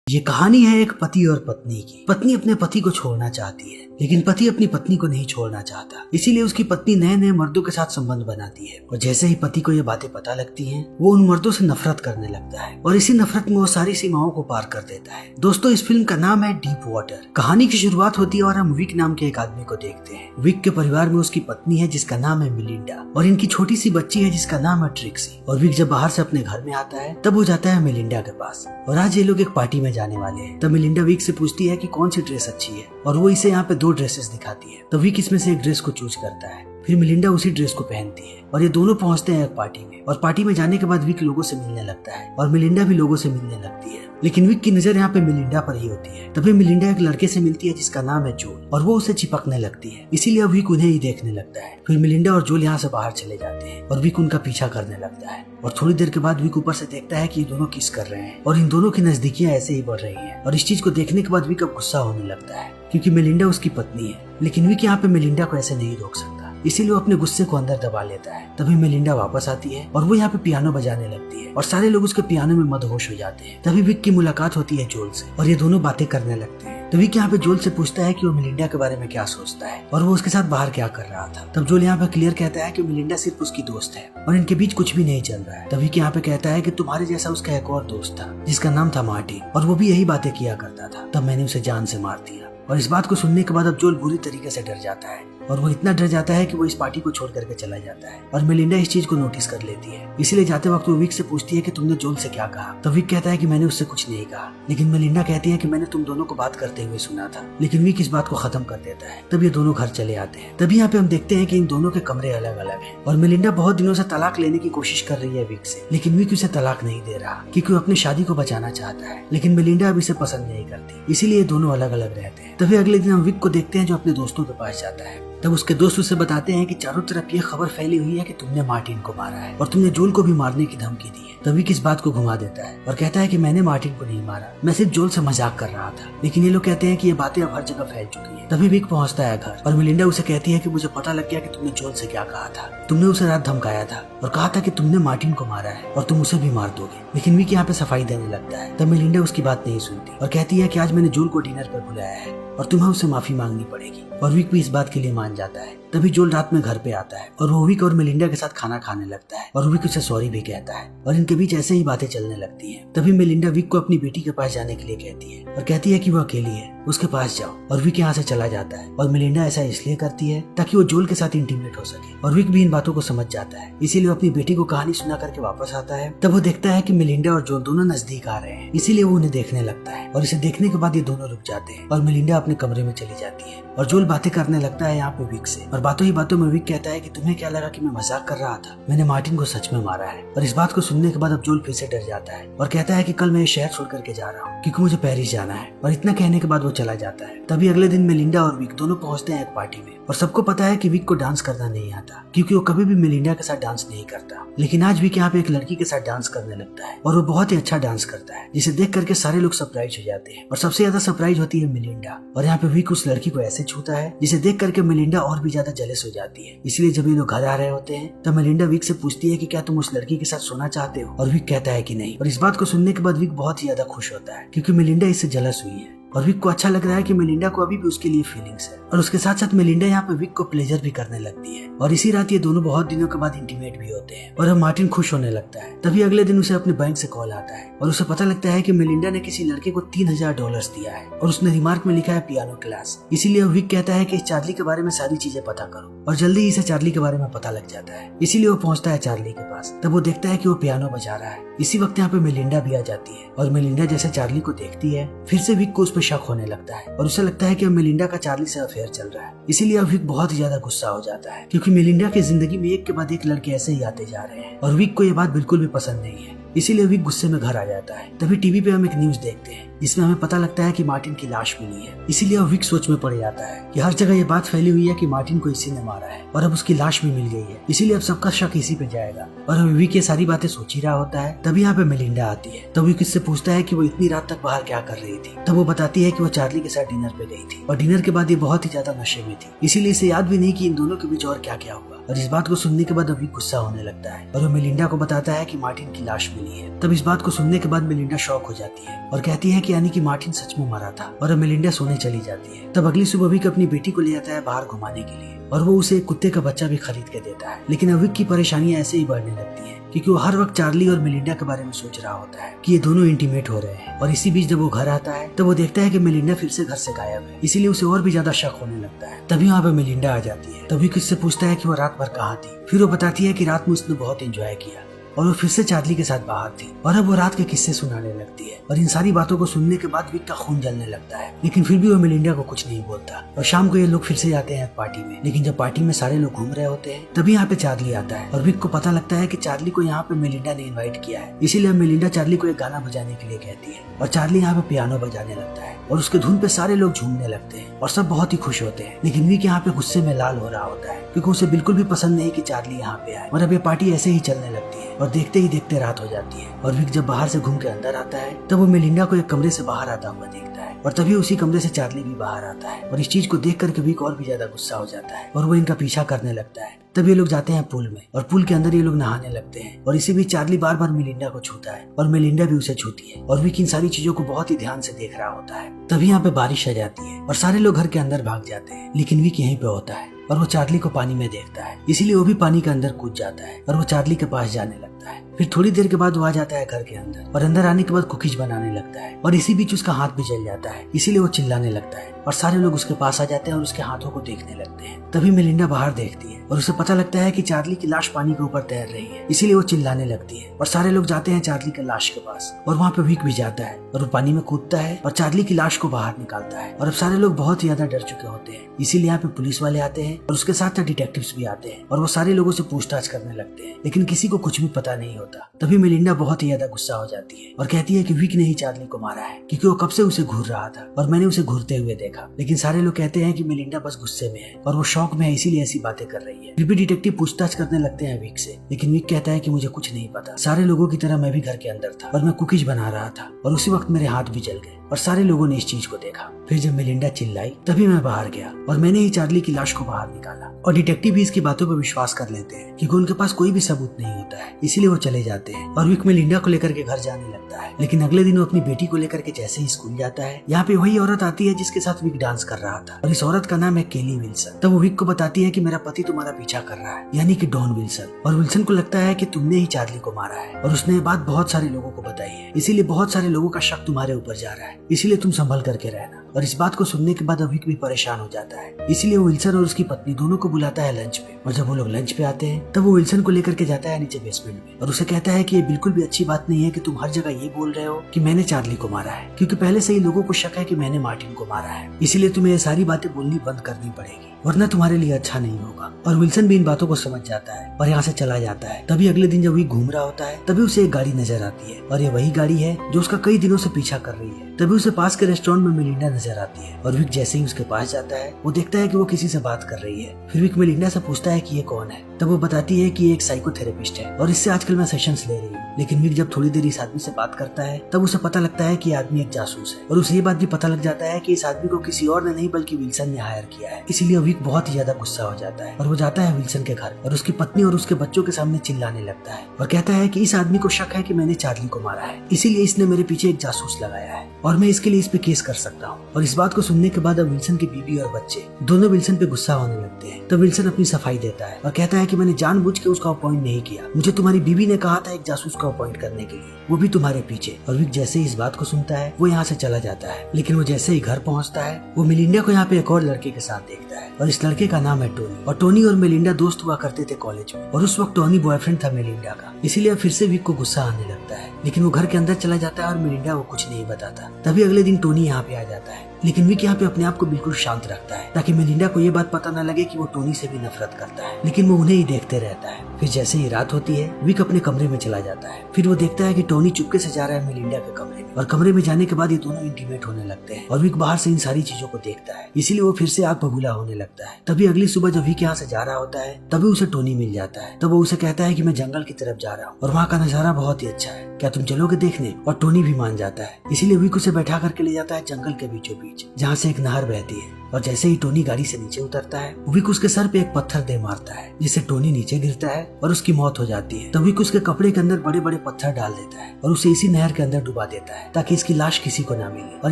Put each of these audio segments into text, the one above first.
ये कहानी है एक पति और पत्नी की। पत्नी अपने पति को छोड़ना चाहती है, लेकिन पति अपनी पत्नी को नहीं छोड़ना चाहता। इसीलिए उसकी पत्नी नए नए मर्दों के साथ संबंध बनाती है और जैसे ही पति को ये बातें पता लगती हैं, वो उन मर्दों से नफरत करने लगता है और इसी नफरत में वो सारी सीमाओं को पार कर देता है। दोस्तों, इस फिल्म का नाम है डीप वाटर। कहानी की शुरुआत होती है और हम विक नाम के एक आदमी को देखते हैं। विक के परिवार में उसकी पत्नी है जिसका नाम है मिलिंडा और इनकी छोटी सी बच्ची है जिसका नाम है ट्रिक्सी। और विक जब बाहर से अपने घर में आता है तब वो जाता है मिलिंडा के पास और आज ये लोग एक पार्टी में जाने वाले हैं। तब मिलिंडा विक से पूछती है कि कौन सी ड्रेस अच्छी है और वो इसे यहाँ पे 2 ड्रेसेस दिखाती है। तो विक इसमें से एक ड्रेस को चूज करता है। फिर मिलिंडा उसी ड्रेस को पहनती है और ये दोनों पहुंचते हैं एक पार्टी में। और पार्टी में जाने के बाद विक लोगों से मिलने लगता है और मिलिंडा भी लोगों से मिलने लगती है, लेकिन विक की नजर यहाँ पे मिलिंडा पर ही होती है। तभी मिलिंडा एक लड़के से मिलती है जिसका नाम है जोल और वो उसे चिपकने लगती है, इसीलिए अब विक उन्हें ही देखने लगता है। फिर मिलिंडा और जोल यहाँ से बाहर चले जाते हैं और विक उनका पीछा करने लगता है। और थोड़ी देर के बाद विक ऊपर से देखता है कि ये दोनों किस कर रहे हैं और इन दोनों की नजदीकियां ऐसे ही बढ़ रही हैं। और इस चीज को देखने के बाद विक अब गुस्सा होने लगता है क्योंकि मिलिंडा उसकी पत्नी है, लेकिन विक यहाँ पे मिलिंडा को ऐसे नहीं रोक सकता, इसीलिए वो अपने गुस्से को अंदर दबा लेता है। तभी मिलिंडा वापस आती है और वो यहाँ पे पियानो बजाने लगती है और सारे लोग उसके पियानो में मदहोश हो जाते हैं। तभी विक की मुलाकात होती है जोल से और ये दोनों बातें करने लगते हैं। तो विक यहाँ पे जोल से पूछता है कि वो मिलिंडा के बारे में क्या सोचता है और वो उसके साथ बाहर क्या कर रहा था। तब जोल यहाँ पे क्लियर कहता है कि मिलिंडा सिर्फ उसकी दोस्त है और इनके बीच कुछ भी नहीं चल रहा है। तभी यहाँ पे कहता है कि तुम्हारे जैसा उसका एक और दोस्त था जिसका नाम था मार्टिन और वो भी यही बातें किया करता था, तब मैंने उसे जान से मार दिया। और इस बात को सुनने के बाद अब जोल बुरी तरीके से डर जाता है और वो इतना डर जाता है कि वो इस पार्टी को छोड़ करके चला जाता है। और मिलिंडा इस चीज को नोटिस कर लेती है, इसीलिए जाते वक्त वो विक से पूछती है कि तुमने जोल से क्या कहा। तो विक कहता है कि मैंने उससे कुछ नहीं कहा, लेकिन मिलिंडा कहती है कि मैंने तुम दोनों को बात करते हुए सुना था। लेकिन विक इस बात को खत्म कर देता है। तब ये दोनों घर चले आते हैं। तभी यहाँ पे हम देखते हैं कि इन दोनों के कमरे अलग अलग हैं और मिलिंडा बहुत दिनों से तलाक लेने की कोशिश कर रही है विक से, लेकिन विक उसे तलाक नहीं दे रहा क्योंकि वो अपनी शादी को बचाना चाहता है। लेकिन मिलिंडा अब इसे पसंद नहीं करती, इसीलिए दोनों अलग अलग रहते हैं। तभी अगले दिन हम विक को देखते हैं जो अपने दोस्तों के पास जाता है। तब उसके दोस्त उसे बताते हैं कि चारों तरफ ये खबर फैली हुई है कि तुमने मार्टिन को मारा है और तुमने जोल को भी मारने की धमकी दी है। तभी किस बात को घुमा देता है और कहता है कि मैंने मार्टिन को नहीं मारा, मैं सिर्फ जोल से मजाक कर रहा था। लेकिन ये लोग कहते हैं कि ये बातें अब हर जगह फैल चुकी है। तभी विक पहुंचता है घर और मिलिंडा उसे कहती है कि मुझे पता लग गया कि तुमने जोल से क्या कहा था। तुमने उसे रात धमकाया था और कहा था कि तुमने मार्टिन को मारा है और तुम उसे भी मार दोगे। लेकिन विक यहाँ पे सफाई देने लगता है। तब मिलिंडा उसकी बात नहीं सुनती और कहती है कि आज मैंने जोल को डिनर पर बुलाया है और तुम्हें उससे माफी मांगनी पड़ेगी। और विक भी इस बात के लिए मान जाता है। तभी जोल रात में घर पे आता है और वो विक और मिलिंडा के साथ खाना खाने लगता है और विक उसे सॉरी भी कहता है और इनके बीच ऐसे ही बातें चलने लगती हैं। तभी मिलिंडा विक को अपनी बेटी के पास जाने के लिए कहती है और कहती है कि वो अकेली है, उसके पास जाओ। और विक यहाँ से चला जाता है और मिलिंडा ऐसा इसलिए करती है ताकि वो जोल के साथ इंटीमेट हो सके। और विक भी इन बातों को समझ जाता है, इसीलिए वो अपनी बेटी को कहानी सुना करके वापस आता है। तब वो देखता है कि मिलिंडा और जोल दोनों नजदीक आ रहे हैं, इसीलिए वो उन्हें देखने लगता है और इसे देखने के बाद ये दोनों रुक जाते हैं और मिलिंडा अपने कमरे में चली जाती है और जोल बातें करने लगता है यहाँ पे विक से। और बातों ही बातों में विक कहता है कि तुम्हें क्या लगा कि मैं मजाक कर रहा था, मैंने मार्टिन को सच में मारा है। और इस बात को सुनने के बाद अब जोल फिर से डर जाता है और कहता है कि कल मैं ये शहर छोड़ करके जा रहा हूँ क्योंकि मुझे पेरिस जाना है। और इतना कहने के बाद वो चला जाता है। तभी अगले दिन मिलिंडा और विक दोनों पहुंचते हैं एक पार्टी में और सबको पता है कि विक को डांस करना नहीं आता क्योंकि वो कभी भी मिलिंडा के साथ डांस नहीं करता। लेकिन आज विक यहाँ पे एक लड़की के साथ डांस करने लगता है और वो बहुत ही अच्छा डांस करता है, जिसे देख करके सारे लोग सरप्राइज हो जाते हैं और सबसे ज्यादा सरप्राइज होती है मिलिंडा। और यहाँ पे विक उस लड़की को ऐसे छूता है जिसे देख करके मिलिंडा और भी ज्यादा जेलस हो जाती है। इसलिए जब ये लोग घर आ रहे होते हैं तब मिलिंडा विक से पूछती है कि क्या तुम उस लड़की के साथ सोना चाहते हो, और विक कहता है कि नहीं। और इस बात को सुनने के बाद विक बहुत ही ज्यादा खुश होता है क्योंकि मिलिंडा इससे जेलस हुई है और विक को अच्छा लग रहा है कि मिलिंडा को अभी भी उसके लिए फीलिंग्स है। और उसके साथ साथ मिलिंडा यहाँ पे विक को प्लेजर भी करने लगती है और इसी रात ये दोनों बहुत दिनों के बाद इंटीमेट भी होते हैं और अब मार्टिन खुश होने लगता है। तभी अगले दिन उसे अपने बैंक से कॉल आता है और उसे पता लगता है कि मिलिंडा ने किसी लड़के को $3000 दिया है और उसने रिमार्क में लिखा है पियानो क्लास। इसीलिए विक कहता है कि इस चार्ली के बारे में सारी चीजें पता करो और जल्दी ही इसे चार्ली के बारे में पता लग जाता है। इसीलिए वो पहुंचता है चार्ली के पास। तब वो देखता है कि वो पियानो बजा रहा है। इसी वक्त यहाँ पे मिलिंडा भी आ जाती है और मिलिंडा जैसे चार्ली को देखती है फिर से विक को उस पर शक होने लगता है और उसे लगता है कि अब मिलिंडा का चार्ली से अफेयर चल रहा है। इसीलिए अब विक बहुत ही ज्यादा गुस्सा हो जाता है क्योंकि मिलिंडा की जिंदगी में एक के बाद एक लड़के ऐसे ही आते जा रहे हैं और विक को ये बात बिल्कुल भी पसंद नहीं है। इसीलिए विक गुस्से में घर आ जाता है। तभी टीवी पे हम एक न्यूज देखते हैं जिसमें हमें पता लगता है कि मार्टिन की लाश मिली है। इसीलिए विक सोच में पड़ जाता है कि हर जगह ये बात फैली हुई है कि मार्टिन को इसी ने मारा है और अब उसकी लाश भी मिल गई है। इसीलिए अब सबका शक इसी पे जाएगा और अब विक ये सारी बातें सोच ही रहा होता है। तभी यहाँ पे मिलिंडा आती है। तब विक इससे पूछता है कि वो इतनी रात तक बाहर क्या कर रही थी। तब वो बताती है कि वो चार्ली के साथ डिनर पे गई थी और डिनर के बाद ये बहुत ही ज्यादा नशे में थी, इसीलिए इसे याद भी नहीं कि इन दोनों के बीच और क्या क्या हुआ। और इस बात को सुनने के बाद विक गुस्सा होने लगता है और वो मिलिंडा को बताता है कि मार्टिन की लाश मिली है। तब इस बात को सुनने के बाद मिलिंडा शॉक हो जाती है और कहती है विक यानी कि मार्टिन सच में मरा था और अब मेलिंडा सोने चली जाती है। तब अगली सुबह विक अपनी बेटी को ले आता है बाहर घुमाने के लिए और वो उसे एक कुत्ते का बच्चा भी खरीद के देता है। लेकिन अब विक की परेशानियां ऐसे ही बढ़ने लगती है क्योंकि वो हर वक्त चार्ली और मेलिंडा के बारे में सोच रहा होता है कि ये दोनों इंटीमेट हो रहे हैं। और इसी बीच जब वो घर आता है तब वो देखता है कि मेलिंडा फिर से घर से गायब है, इसीलिए उसे और भी ज्यादा शक होने लगता है। तभी वहाँ पे मेलिंडा आ जाती है। तभी किससे पूछता है कि वो रात भर कहाँ थी। फिर वो बताती है कि रात में उसने बहुत एंजॉय किया और वो फिर से चार्ली के साथ बाहर थी और अब वो रात के किस्से सुनाने लगती है। और इन सारी बातों को सुनने के बाद विक का खून जलने लगता है, लेकिन फिर भी वो मेलिंडा को कुछ नहीं बोलता। और शाम को ये लोग फिर से जाते हैं पार्टी में, लेकिन जब पार्टी में सारे लोग घूम रहे होते हैं तभी यहाँ पे चार्ली आता है और विक को पता लगता है कि चार्ली को यहाँ पे मेलिंडा ने इन्वाइट किया है। इसीलिए मेलिंडा चार्ली को एक गाना बजाने के लिए कहती है और चार्ली यहाँ पे पियानो बजाने लगता है और उसके धुन पे सारे लोग झूमने लगते हैं और सब बहुत ही खुश होते हैं। लेकिन विक यहाँ पे गुस्से में लाल हो रहा होता है क्योंकि उसे बिल्कुल भी पसंद नहीं कि चार्ली यहाँ पे आए। और अब ये पार्टी ऐसे ही चलने लगती है और देखते ही देखते रात हो जाती है। और विक जब बाहर से घूम के अंदर आता है तब वो मेलिंडा को एक कमरे से बाहर आता हुआ देखता है और तभी उसी कमरे से चार्ली भी बाहर आता है। और इस चीज को देख करके विक और भी ज्यादा गुस्सा हो जाता है और वो इनका पीछा करने लगता है। तब ये लोग जाते हैं पूल में और पूल के अंदर ये लोग नहाने लगते हैं और इसी बीच चार्ली बार बार मेलिंडा को छूता है और मेलिंडा भी उसे छूती है और विक इन सारी चीजों को बहुत ही ध्यान से देख रहा होता है। तभी यहाँ पे बारिश आ जाती है और सारे लोग घर के अंदर भाग जाते हैं, लेकिन विक यहीं पे होता है और वो चार्ली को पानी में देखता है, इसीलिए वो भी पानी के अंदर कूद जाता है और वो चार्ली के पास जाने लगता है। फिर थोड़ी देर के बाद वो आ जाता है घर के अंदर और अंदर आने के बाद कुकीज बनाने लगता है और इसी बीच उसका हाथ भी जल जाता है, इसीलिए वो चिल्लाने लगता है और सारे लोग उसके पास आ जाते हैं और उसके हाथों को देखने लगते हैं। तभी मेलिंडा बाहर देखती है और उसे पता लगता है कि चार्ली की लाश पानी के ऊपर तैर रही है, इसीलिए वो चिल्लाने लगती है और सारे लोग जाते हैं चार्ली की लाश के पास और वहाँ पे विक भी जाता है और वो पानी में कूदता है और चार्ली की लाश को बाहर निकालता है। और अब सारे लोग बहुत ज्यादा डर चुके होते हैं, इसीलिए यहाँ पे पुलिस वाले आते हैं और उसके साथ डिटेक्टिव्स भी आते हैं और वो सारे लोगों से पूछताछ करने लगते हैं, लेकिन किसी को कुछ भी पता नहीं होता। तभी मेलिंडा बहुत ही ज्यादा गुस्सा हो जाती है और कहती है कि विक ने ही चार्ली को मारा है क्योंकि वो कब से उसे घूर रहा था और मैंने उसे घूरते हुए देखा। लेकिन सारे लोग कहते हैं कि मेलिंडा बस गुस्से में है और वो शौक में है, इसीलिए ऐसी बातें कर रही है। फिर भी डिटेक्टिव पूछताछ करने लगते हैं विक से, लेकिन विक कहता है कि मुझे कुछ नहीं पता, सारे लोगों की तरह मैं भी घर के अंदर था और मैं कुकीज बना रहा था और उसी वक्त मेरे हाथ भी जल गए और सारे लोगों ने इस चीज को देखा। फिर जब मेलिंडा चिल्लाई तभी मैं बाहर गया और मैंने ही चार्ली की लाश को बाहर निकाला। और डिटेक्टिव भी इसकी बातों पर विश्वास कर लेते हैं क्योंकि उनके पास कोई भी सबूत नहीं होता है, इसीलिए वो चले जाते हैं और विक मेलिंडा को लेकर के घर जाने लगता है। लेकिन अगले दिन वो अपनी बेटी को लेकर के जैसे ही स्कूल जाता है, यहाँ पे वही औरत आती है जिसके साथ विक डांस कर रहा था और इस औरत का नाम है केली विल्सन। तब वो विक को बताती है कि मेरा पति तुम्हारा पीछा कर रहा है, यानी कि डॉन विल्सन, और विल्सन को लगता है कि तुमने ही चार्ली को मारा है और उसने ये बात बहुत सारे लोगों को बताई है, इसीलिए बहुत सारे लोगों का शक तुम्हारे ऊपर जा रहा है, इसीलिए तुम संभल करके रहना। और इस बात को सुनने के बाद विक भी परेशान हो जाता है, इसीलिए वो विल्सन और उसकी पत्नी दोनों को बुलाता है लंच पे। और जब वो लोग लंच पे आते हैं तब वो विल्सन को लेकर के जाता है नीचे बेसमेंट में और उसे कहता है कि ये बिल्कुल भी अच्छी बात नहीं है कि तुम हर जगह ये बोल रहे हो कि मैंने चार्ली को मारा है, क्योंकि पहले से ही लोगों को शक है कि मैंने मार्टिन को मारा है, इसीलिए तुम्हें ये सारी बातें बोलनी बंद करनी पड़ेगी वरना तुम्हारे लिए अच्छा नहीं होगा। और विल्सन भी इन बातों को समझ जाता है और यहाँ से चला जाता है। तभी अगले दिन जब विक घूम रहा होता है तभी उसे एक गाड़ी नजर आती है और ये वही गाड़ी है जो उसका कई दिनों से पीछा कर रही है। तभी उसे पास के रेस्टोरेंट में मेलिंडा नजर आती है और विक जैसे ही उसके पास जाता है वो देखता है कि वो किसी से बात कर रही है। फिर विक मेलिंडा से पूछता है कि ये कौन है, तब वो बताती है कि ये एक साइकोथेरेपिस्ट है और इससे आजकल मैं सेशंस ले रही हूँ। लेकिन विक जब थोड़ी देर इस आदमी से बात करता है तब उसे पता लगता है कि ये आदमी एक जासूस है और उसे ये बात भी पता लग जाता है कि इस आदमी को किसी और ने नहीं बल्कि विल्सन ने हायर किया है। इसीलिए विक बहुत ही ज्यादा गुस्सा हो जाता है और वो जाता है विल्सन के घर और उसकी पत्नी और उसके बच्चों के सामने चिल्लाने लगता है और कहता है कि इस आदमी को शक है कि मैंने चार्ली को मारा है, इसीलिए इसने मेरे पीछे एक जासूस लगाया है और मैं इसके लिए इस पे केस कर सकता हूँ। और इस बात को सुनने के बाद अब विल्सन की बीवी और बच्चे दोनों विल्सन पे गुस्सा होने लगते हैं। तब विल्सन अपनी सफाई देता है और कहता है कि मैंने जानबूझ के उसका अपॉइंट नहीं किया, मुझे तुम्हारी बीवी ने कहा था एक जासूस को अपॉइंट करने के लिए, वो भी तुम्हारे पीछे। और विक जैसे ही इस बात को सुनता है वो यहाँ से चला जाता है। लेकिन वो जैसे ही घर पहुँचता है वो मेलिंडा को यहाँ पे एक और लड़के के साथ देखता है और इस लड़के का नाम है टोनी। और टोनी और मेलिंडा दोस्त हुआ करते थे कॉलेज में और उस वक्त टोनी बॉयफ्रेंड था मेलिंडा का, इसीलिए फिर से विक को गुस्सा आने लगता है। लेकिन वो घर के अंदर चला जाता है और मेलिंडा को कुछ नहीं बताता। तभी अगले दिन टोनी यहाँ पे आ जाता है, लेकिन विक यहाँ पे अपने आप को बिल्कुल शांत रखता है ताकि मेलिंडा को ये बात पता न लगे कि वो टोनी से भी नफरत करता है, लेकिन वो उन्हें ही देखते रहता है। फिर जैसे ही रात होती है विक अपने कमरे में चला जाता है। फिर वो देखता है कि टोनी चुपके से जा रहा है मेलिंडा के कमरे में और कमरे में जाने के बाद ये दोनों इंटीमेट होने लगते हैं और विक बाहर से इन सारी चीजों को देखता है, इसीलिए वो फिर से आग बबूला होने लगता है। तभी अगली सुबह जब विक यहाँ से जा रहा होता है तभी उसे टोनी मिल जाता है। तब वो उसे कहता है कि मैं जंगल की तरफ जा रहा हूँ और वहाँ का नजारा बहुत ही अच्छा है, क्या तुम चलोगे देखने? और टोनी भी मान जाता है, इसीलिए विक उसे बैठा करके ले जाता है जंगल के बीचों बीच जहाँ से एक नहर बहती है। और जैसे ही टोनी गाड़ी से नीचे उतरता है, विक उसके सर पे एक पत्थर दे मारता है, जिससे टोनी नीचे गिरता है और उसकी मौत हो जाती है। तब विक उसके कपड़े के अंदर बड़े बड़े पत्थर डाल देता है और उसे इसी नहर के अंदर डुबा देता है ताकि इसकी लाश किसी को ना मिले। और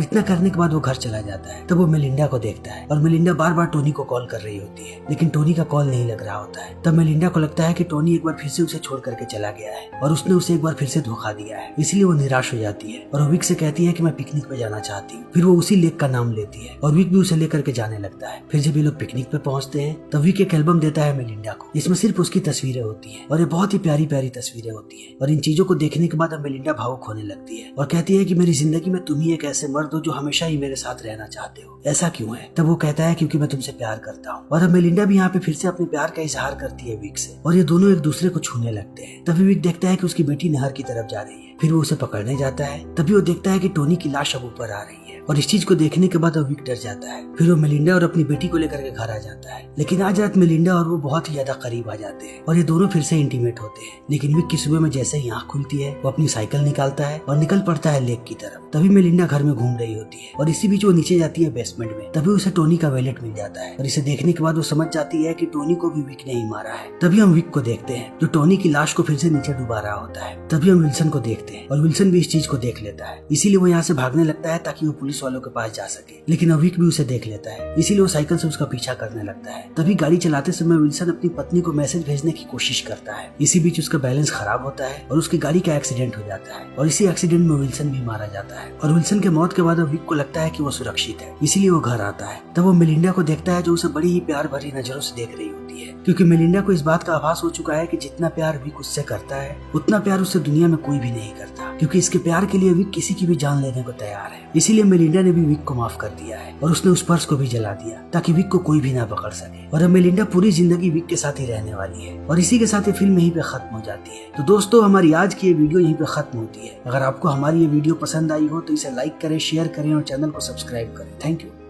इतना करने के बाद वो घर चला जाता है। तब वो मेलिंडा को देखता है और मेलिंडा बार बार टोनी को कॉल कर रही होती है, लेकिन टोनी का कॉल नहीं लग रहा होता है। तब मेलिंडा को लगता है कि टोनी एक बार फिर से उसे छोड़ करके चला गया है और उसने उसे एक बार फिर से धोखा दिया है, इसलिए वो निराश हो जाती है और विक से कहती है कि मैं पिकनिक पे जाना चाहती हूँ। फिर वो उसी लेक का नाम लेती है और विक भी उसे लेकर के जाने लगता है। फिर जब ये लोग पिकनिक पे पहुंचते हैं तब विक एक एल्बम देता है मेलिंडा को, इसमें सिर्फ उसकी तस्वीरें होती है और ये बहुत ही प्यारी प्यारी तस्वीरें होती है। और इन चीजों को देखने के बाद अब मेलिंडा भावुक होने लगती है और कहती है कि मेरी जिंदगी में तुम ही एक ऐसे मर्द हो जो हमेशा ही मेरे साथ रहना चाहते हो, ऐसा क्यों है? तब वो कहता है क्योंकि मैं तुमसे प्यार करता हूँ। और अब मेलिंडा भी यहाँ पे फिर से अपने प्यार का इजहार करती है विक से और ये दोनों एक दूसरे को छूने लगते हैं। तभी विक देखता है कि उसकी बेटी नहर की तरफ जा रही है। फिर वो उसे पकड़ने जाता है। तभी वो देखता है कि टोनी की लाश अब ऊपर आ रही है और इस चीज को देखने के बाद वो विक डर जाता है। फिर वो मेलिंडा और अपनी बेटी को लेकर के घर आ जाता है, लेकिन आज रात मेलिंडा और वो बहुत ही ज्यादा करीब आ जाते हैं और ये दोनों फिर से इंटीमेट होते हैं। लेकिन विक की सुबह में जैसे ही आँख खुलती है वो अपनी साइकिल निकालता है और निकल पड़ता है लेक की तरफ। तभी मेलिंडा घर में घूम रही होती है और इसी बीच वो नीचे जाती है बेसमेंट में। तभी उसे टोनी का वैलेट मिल जाता है और इसे देखने के बाद वो समझ जाती है कि टोनी को भी विक ने ही मारा है। तभी हम विक को देखते हैं जो टोनी की लाश को फिर से नीचे डुबा रहा होता है। तभी हम विल्सन को देखते हैं और विल्सन भी इस चीज को देख लेता है, इसीलिए वो यहाँ से भागने लगता है ताकि वो पुलिस वालों के पास जा सके। लेकिन विक भी उसे देख लेता है, इसीलिए वो साइकिल से उसका पीछा करने लगता है। तभी गाड़ी चलाते समय विल्सन अपनी पत्नी को मैसेज भेजने की कोशिश करता है। इसी बीच उसका बैलेंस खराब होता है और उसकी गाड़ी का एक्सीडेंट हो जाता है और इसी एक्सीडेंट में विल्सन भी मारा जाता है। और विल्सन के मौत के बाद विक को लगता है कि वो सुरक्षित है, इसीलिए वो घर आता है। तब वो मेलिंडा को देखता है जो उसे बड़ी ही प्यार भरी नजरों से देख रही होती है, क्योंकि मेलिंडा को इस बात का आभास हो चुका है कि जितना प्यार विक उससे करता है उतना प्यार उससे दुनिया में कोई भी नहीं करता, क्योंकि इसके प्यार के लिए विक किसी की भी जान लेने को तैयार है। इसीलिए मेलिंडा ने भी विक को माफ कर दिया है और उसने उस पर्स को भी जला दिया ताकि विक को कोई भी ना पकड़ सके। और अब मेलिंडा पूरी जिंदगी विक के साथ ही रहने वाली है। और इसी के साथ ये फिल्म यहीं पे खत्म हो जाती है। तो दोस्तों हमारी आज की ये वीडियो यहीं पे खत्म होती है। अगर आपको हमारी ये वीडियो पसंद आई हो तो इसे लाइक करें, शेयर करें और चैनल को सब्सक्राइब करें। Thank you.